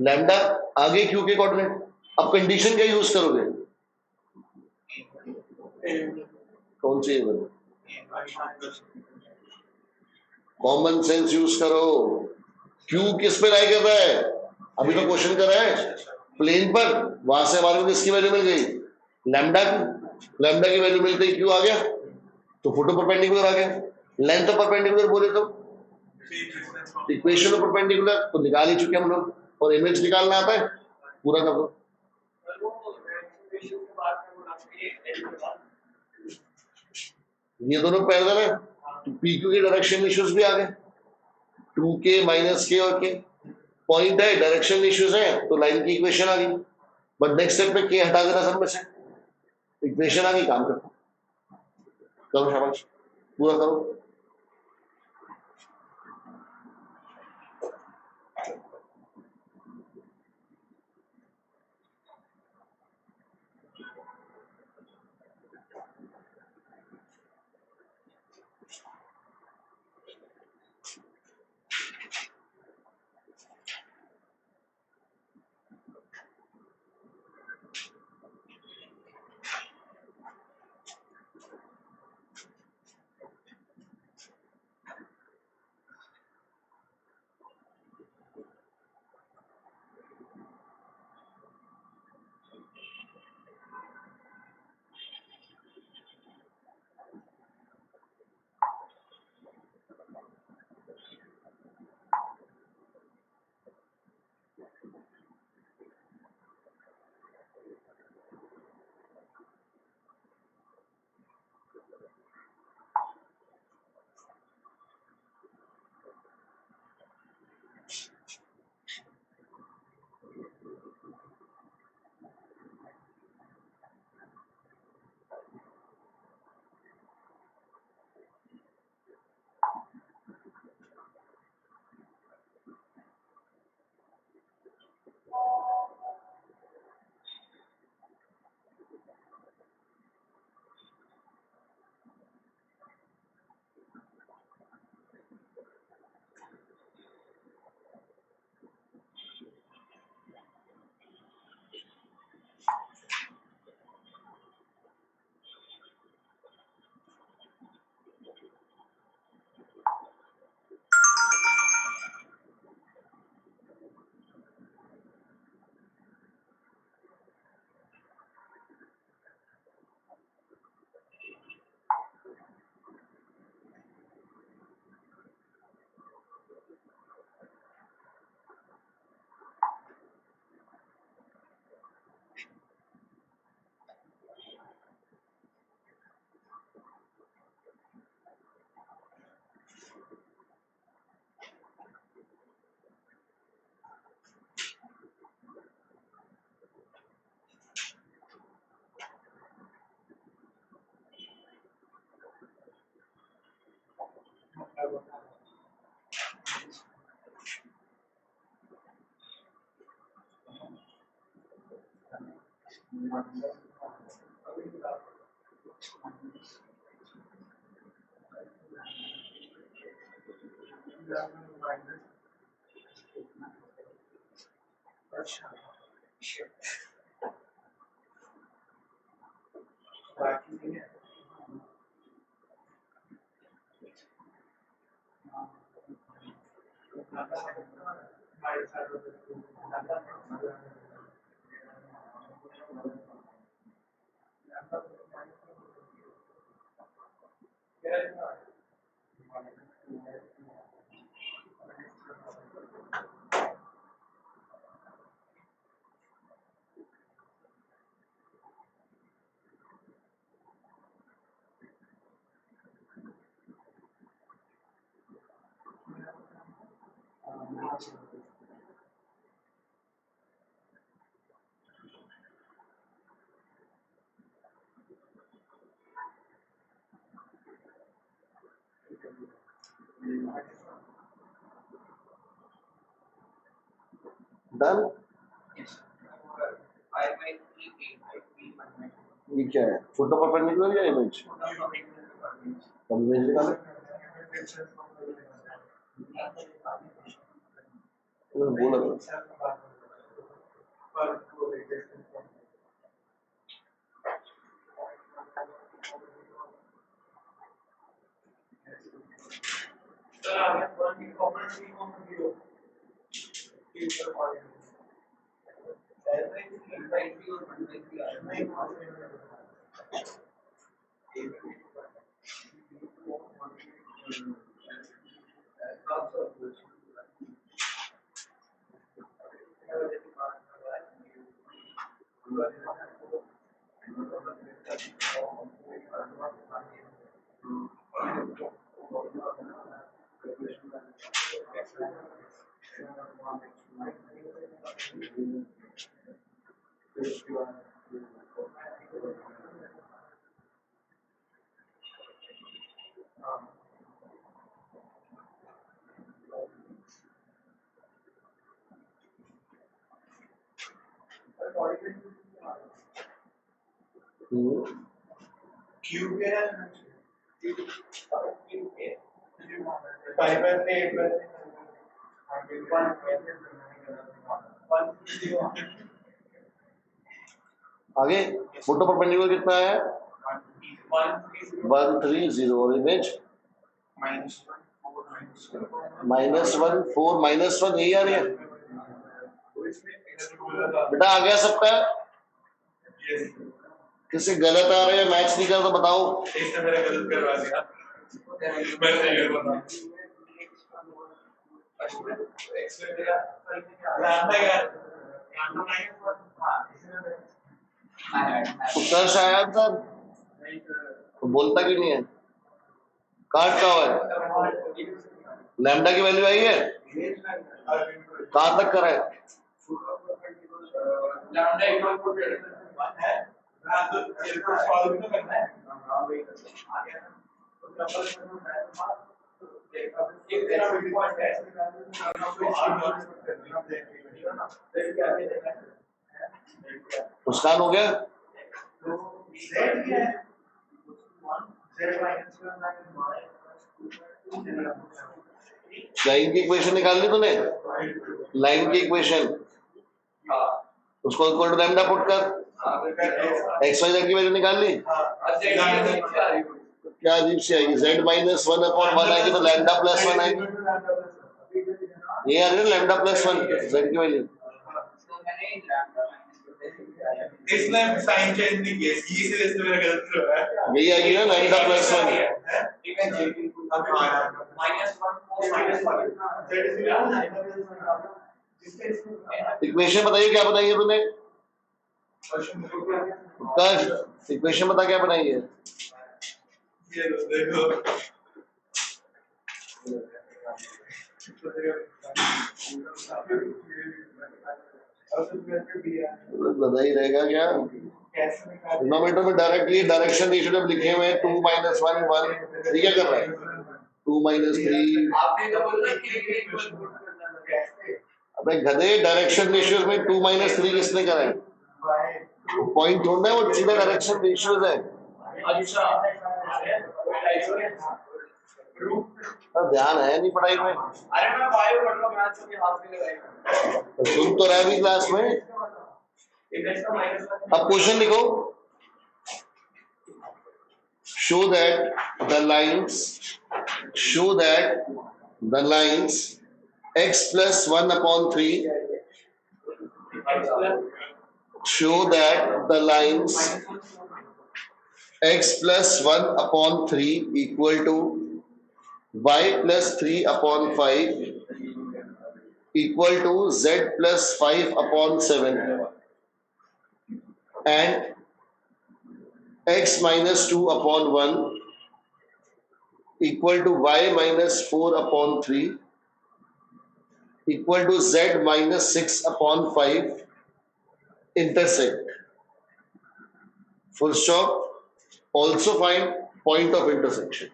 S1: लैम्डा। आगे क्यू के कोऑर्डिनेट। अब कंडीशन क्या यूज करोगे? कौन सी? कॉमन सेंस यूज करो। क्यू किस पे लाई कर रहा है? अभी तो क्वेश्चन कर रहा है प्लेन पर, वहां से हमारे को किसकी वैल्यू मिल गई? लैम्डा की। लैम्डा की वैल्यू मिलते ही क्यू आ गया, तो फोटो परपेंडिकुलर आ गया। लेंथ ऑफ परपेंडिकुलर बोले तो इक्वेशन ऑफ परपेंडिकुलर तो निकाल ही चुके हम लोग, और इमेज निकालना आता है पूरा का पूरा। ये दोनों पैरेलल है, तो पी क्यू की डायरेक्शन इश्यूज भी आ गए, 2k माइनस के और के। पॉइंट है, डायरेक्शन इश्यूज है, तो लाइन की इक्वेशन आ गई। बट नेक्स्ट स्टेप पे के हटा देना सब में से, इक्वेशन आ गई, काम करो। करो शाबाश, पूरा करो। डन।
S3: 5/3 8/3
S1: ये क्या है, फोटो परपेंडिकुलर या इमेज? अब इमेज निकालो, बोला था।
S2: क्यूब है 5/8
S1: आगे फोटो परपेंडिकुलर कितना है? 130 और इमेज -1 4 -1 यही आ रही है बेटा। आ गया सबका? किसी गलत आ रहे हैं, मैच नहीं कर तो बताओ।
S2: इसने मेरा गलत करवा दिया। मैं सही कर रहा हूं।
S1: उत्कर्ष आया सर, तो बोलता क्यों नहीं है? काट का है, लैम्डा की वैल्यू आई है, कहां तक करा है? मुस्कान हो गया? लाइन की इक्वेशन निकाल ली तूने? लाइन की इक्वेशन, उसको इक्वल टू लैम्डा पुट कर, एक्स वाई जेड की वैल्यू निकाल ली। क्या अजीब सी आएगी, z -1/1 आएगी तो लैम्डा +1 आएगी। ये आ रही है लैम्डा +1 z की वैल्यू।
S2: इसने साइन चेंज नहीं किया, इसीलिए इसने मेरा गलत करवाया।
S1: यही आएगी ना लैम्डा +1। इक्वेशन बताइए क्या बनाई है तूने? इक्वेशन बता क्या बनाई है?
S2: देखो
S1: बता ही रहेगा क्या? डिनोमिनेटर में डायरेक्टली डायरेक्शन रेशियो जब लिखे हुए हैं 2 - 1 1, ये क्या कर रहा है? 2 - 3।
S3: आपने तो बोला कि
S1: अबे गधे, डायरेक्शन रेशियो में 2 - 3 किसने करा है? पॉइंट ढूंढना है, वो सीधा डायरेक्शन रेशियोज है।
S3: अच्छा
S1: ध्यान है नहीं पढ़ाई में।
S3: अरे मैं बायो पढ़ रहा हूं, मैथ्स में हाथ में लगाएगा।
S1: तो सुन तो रहा भी क्लास में। अब क्वेश्चन लिखो। show that the lines x plus 1 upon 3 show that the lines x plus 1 upon 3 equal to y plus 3 upon 5 equal to z plus 5 upon 7 and x minus 2 upon 1 equal to y minus 4 upon 3 equal to z minus 6 upon 5 intersect. Full stop. Also find point of intersection.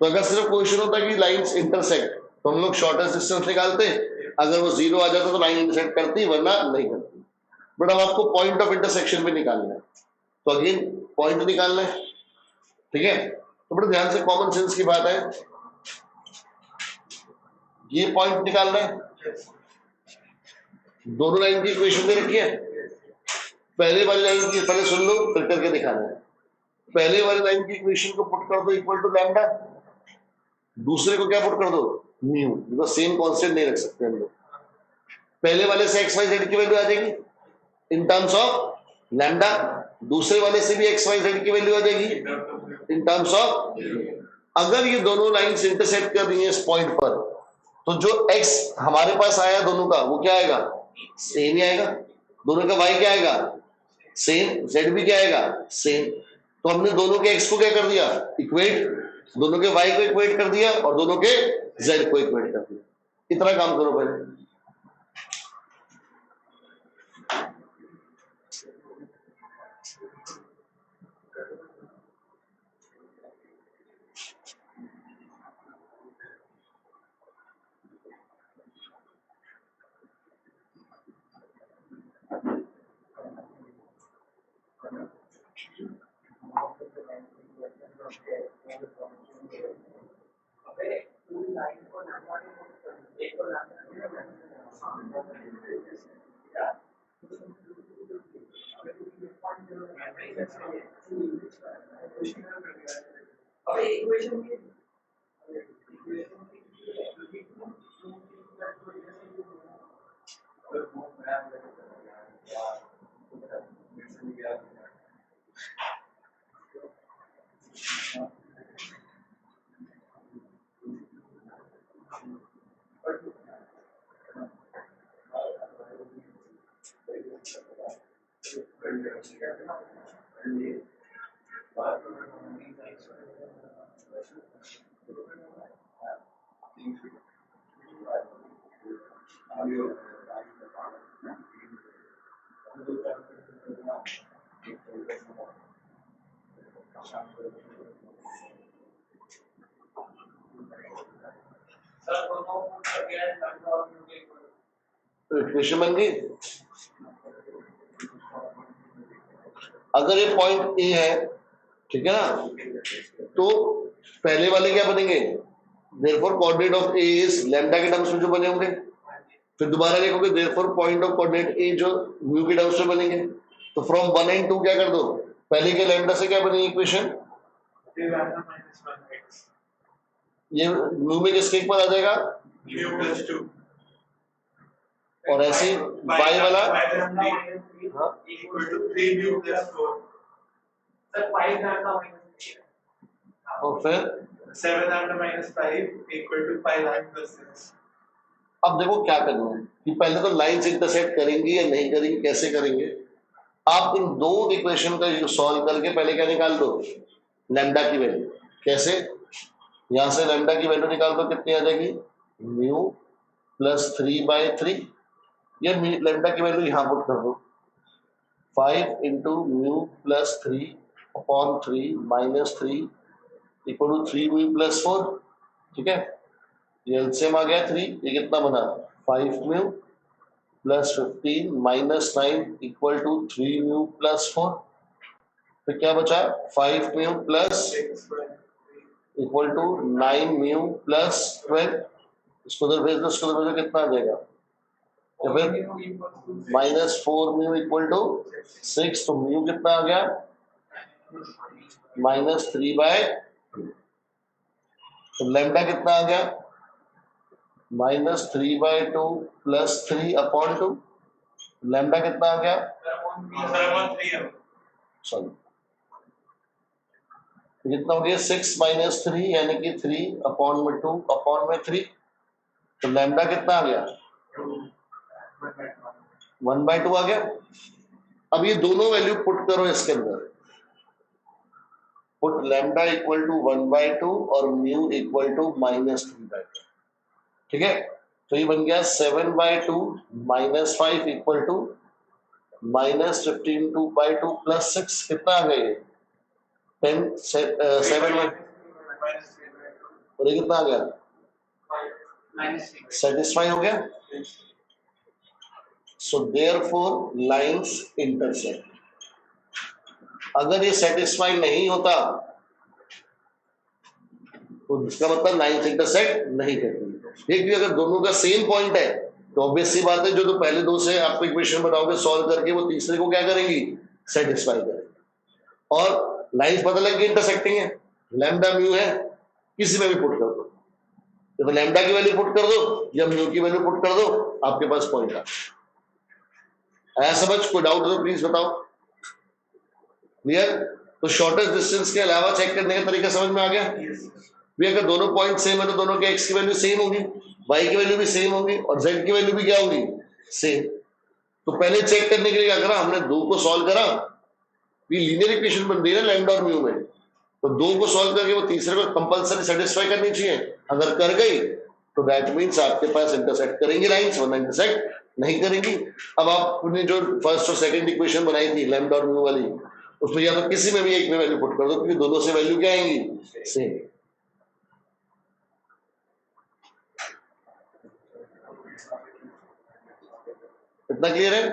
S1: तो अगर सिर्फ question होता कि lines intersect तो हम लोग shortest distance निकालते, अगर वो जीरो आ जाता तो लाइन इंटरसेक्ट करती, वरना नहीं करती। बट अब आपको पॉइंट ऑफ इंटरसेक्शन भी निकालना है, तो अगेन पॉइंट निकालना है, ठीक है। तो बड़े ध्यान से, कॉमन सेंस की बात है, ये पॉइंट निकालना है। दोनों लाइन की इक्वेशन दे रखी है। पहले वाली लाइन की पहले सुन लो, फिर करके दिखाना है। पहले वाली लाइन की इक्वेशन को पुट कर दो इक्वल टू लैम्डा, दूसरे को क्या पुट कर दो, म्यू, बिकॉज सेम कांस्टेंट नहीं रख सकते हम लोग। पहले वाले से एक्स वाई जेड की वैल्यू आ जाएगी इन टर्म्स ऑफ लैम्डा, दूसरे वाले से भी एक्स वाई जेड की वैल्यू आ जाएगी इन टर्म्स ऑफ। अगर ये दोनों लाइंस इंटरसेक्ट कर रही हैं इस पॉइंट पर, तो जो x हमारे पास आया दोनों का, वो क्या आएगा, सेम ही आएगा। दोनों का y क्या आएगा, सेम। z भी क्या आएगा, सेम। तो हमने दोनों के x को क्या कर दिया, इक्वेट, दोनों के y को इक्वेट कर दिया और दोनों के z को इक्वेट कर दिया। इतना काम करो पहले। इक्वेशन बन गई। अगर ये पॉइंट ए है, ठीक है ना, तो पहले वाले क्या बनेंगे, therefore coordinate of A is lambda के टर्म्स में जो बने होंगे। फिर दोबारा लिखोगे देयरफॉर पॉइंट ऑफ कोऑर्डिनेट ए जो म्यू के टर्म्स में बनेंगे। तो फ्रॉम 1 एंड 2 क्या कर दो, पहले के लैम्डा से क्या बनेगी इक्वेशन, ये म्यू में किसके इक्वल आ जाएगा, और ऐसे y वाला और फिर
S2: 7 lambda minus 5 equal to 5 lambda plus 6.
S1: अब देखो क्या करना है कि पहले तो लाइंस इंटरसेक्ट करेंगी या नहीं करेंगी, कैसे करेंगे। आप इन दो इक्वेशन का सॉल्व करके पहले क्या निकाल दो, लैम्डा की वैल्यू। कैसे, यहां से लैम्डा की वैल्यू निकाल दो, कितनी आ जाएगी, म्यू प्लस 3/3। ये लैम्डा की वैल्यू यहाँ पुट कर दो, 5 into mu plus 3/3 minus 3 equal to 3 mu plus 4। ठीक है, ये एलसीएम आ गया 3, ये कितना बना, 5 mu plus 15 minus 9 equal to 3 mu plus 4। तो क्या बचा 5 mu plus equal to 9 mu plus 12। इसको उधर भेज दो, इसको उधर भेज दो, कितना आ जाएगा? या फिर माइनस 4 म्यू इक्वल टू 6। तो म्यू कितना आ गया? -3/2। तो लैम्डा कितना आ गया? -3/2 प्लस 3/2। लैम्डा कितना आ गया? सॉरी, कितना हो गया? 6 - 3 यानी कि 3/2/3। तो लैम्डा कितना आ गया? 1/2 आ गया। अब ये दोनों वैल्यू पुट करो इसके अंदर। पुट लैम्डा इक्वल टू 1/2 और म्यू इक्वल टू -3/2। ठीक है, तो ये बन गया 7/2 -5 इक्वल टू -15/2 प्लस 6। कितना आ गया ये? 10 7 और ये कितना आ गया? सेटिस्फाई हो गया। So therefore lines intersect. अगर ये सेटिस्फाई नहीं होता तो इसका मतलब लाइंस इंटरसेक्ट नहीं करती। देखिए अगर दोनों का सेम पॉइंट है तो ऑब्वियस सी बात है, जो पहले दो से आप इक्वेशन बनाओगे सॉल्व करके, वो तीसरे को क्या करेंगी? सेटिस्फाई करेंगे। और लाइंस पता लग गई इंटरसेक्टिंग है, लैम्डा म्यू है, किसी में भी पुट कर दो। तो लैम्डा की वैल्यू पुट कर दो या म्यू की वैल्यू पुट कर दो, आपके पास पॉइंट आ। आया समझ? कोई डाउट हो तो प्लीज बताओ। क्लियर? तो शॉर्टेस्ट डिस्टेंस के अलावा चेक करने का तरीका समझ में आ गया? भी अगर दोनों पॉइंट सेम है तो दोनों के x की वैल्यू सेम होगी, y की वैल्यू भी सेम होगी और z की वैल्यू भी क्या होगी? सेम। तो पहले चेक करने के लिए क्या करा हमने? दो को सॉल्व करा, ये लीनियर इक्वेशन बन रही है ना लैम्डा और म्यू में, तो दो को सॉल्व करके वो तीसरे को कंपलसरी सेटिस्फाई करनी चाहिए। अगर कर गई तो दैट मींस आपके पास इंटरसेक्ट करेंगी लाइंस, वरना इंटरसेक्ट नहीं करेंगी। अब आपने जो फर्स्ट और सेकंड इक्वेशन बनाई थी लैम्डा और म्यू वाली, उसमें या तो किसी में भी एक में वैल्यू पुट कर दो, क्योंकि दोनों से वैल्यू क्या आएंगी? सेम। इतना क्लियर है?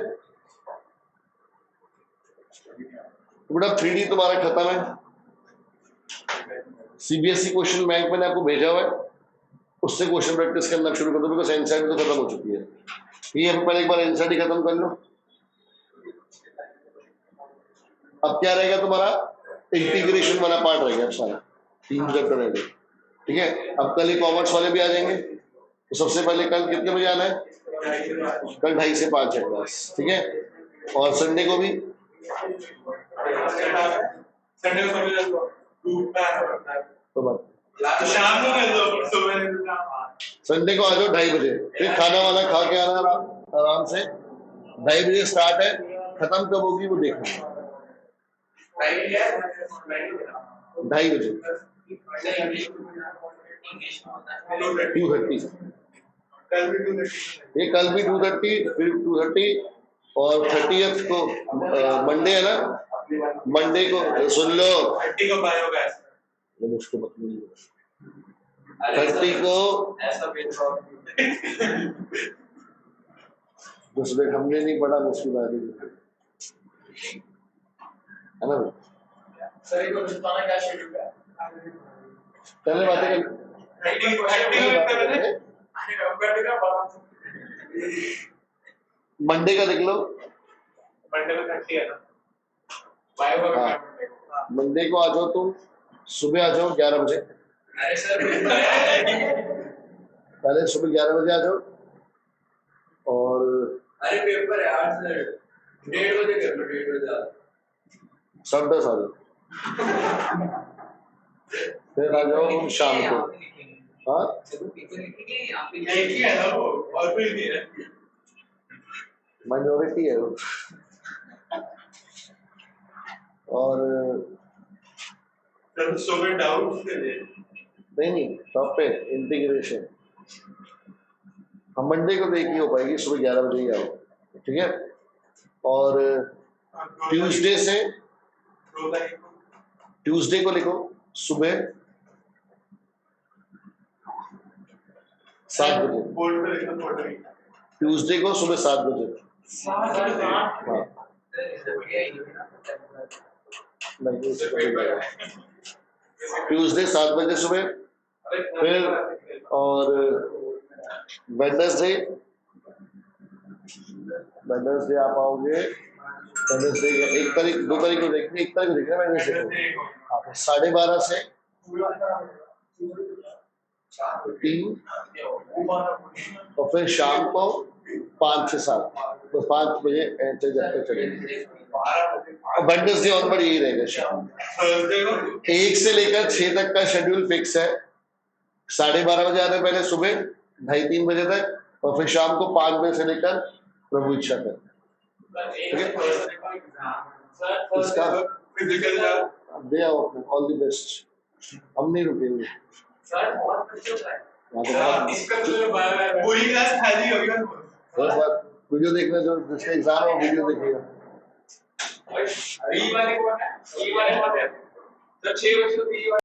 S1: तो बेटा 3D तुम्हारा खत्म है। सीबीएसई क्वेश्चन बैंक मैंने आपको भेजा हुआ है, उससे क्वेश्चन प्रैक्टिस करना शुरू कर दो, बिकॉज एनसीईआरटी तो खत्म हो चुकी है। ये पहले एक बार एनसीईआरटी खत्म कर लो। अब क्या रहेगा तुम्हारा? इंटीग्रेशन वाला पार्ट रहेगा सारा, 3 चैप्टर रहेंगे। ठीक है, अब कल ही कॉमर्स वाले भी आ जाएंगे। तो सबसे पहले कल कितने बजे आना है? कल 2:30 से 5 है क्लास। ठीक है, और संडे को भी तो
S2: शाम को कर दो, सुबह
S1: संडे को आ जाओ 2:30 बजे, फिर खाना वाना खा के आना आराम से। 2:30 बजे स्टार्ट है, खत्म कब होगी वो देखना। 2:30 बजे 2:30। ये कल भी 2:30, फिर 2:30 और 30th को मंडे है ना, मंडे को सुन लो,
S2: 30 को बायोगैस
S1: उसको मतलब 30 को दूसरे हमने नहीं पढ़ा, मुश्किल आ रही है ना।
S3: सर को बताना क्या शेड्यूल है?
S1: पहले बातें मंडे का देख लो,
S2: मंडे को 30 है ना,
S1: हाँ मंडे को आ जाओ, तुम सुबह आ जाओ 11 बजे।
S3: अरे सर
S1: पहले सुबह 11 बजे आ जाओ। और
S3: अरे पेपर है 8 से 1:30 बजे कर लो, 1:30 बजे आ
S1: 10:30 आ जाओ, फिर आ जाओ शाम को। हाँ
S2: एक ही है ना वो, और कोई नहीं है।
S1: माइनॉरिटी है वो। और
S2: सर सुबह डाउट के लिए
S1: नहीं टॉप पे इंटीग्रेशन हम मंडे को देखी हो पाएगी, सुबह 11 बजे ही आओ। ठीक है, और ट्यूसडे से ट्यूसडे को लिखो सुबह 7 बजे।
S2: बोर्ड पे लिखो,
S1: ट्यूसडे को सुबह 7 बजे। हाँ नहीं, ट्यूसडे 7 बजे सुबह, फिर और वेडनेसडे आप आओगे, वेडनेसडे 1 तारीख 2 तारीख को देखेंगे, 1 तारीख को देखेंगे वेडनेसडे को। हाँ, 12:30 से 3 और फिर शाम को 5 से 7, तो 5 बजे ऐसे जाते चलेंगे। वेडनेसडे ऑनवर्ड यही रहेगा शाम 1 से लेकर 6 तक का शेड्यूल फिक्स है। 12:30 बजे आने पहले सुबह 2:30-3 बजे तक, और फिर शाम को 5 बजे से लेकर प्रभु इच्छा तक। इसका दे आओ, ऑल द बेस्ट, हम नहीं रुकेंगे। वीडियो देखना, जो जिसका एग्जाम है वो वीडियो देखेगा।
S2: ई वाले कौन है? ई वाले कौन है? जब 6 बजे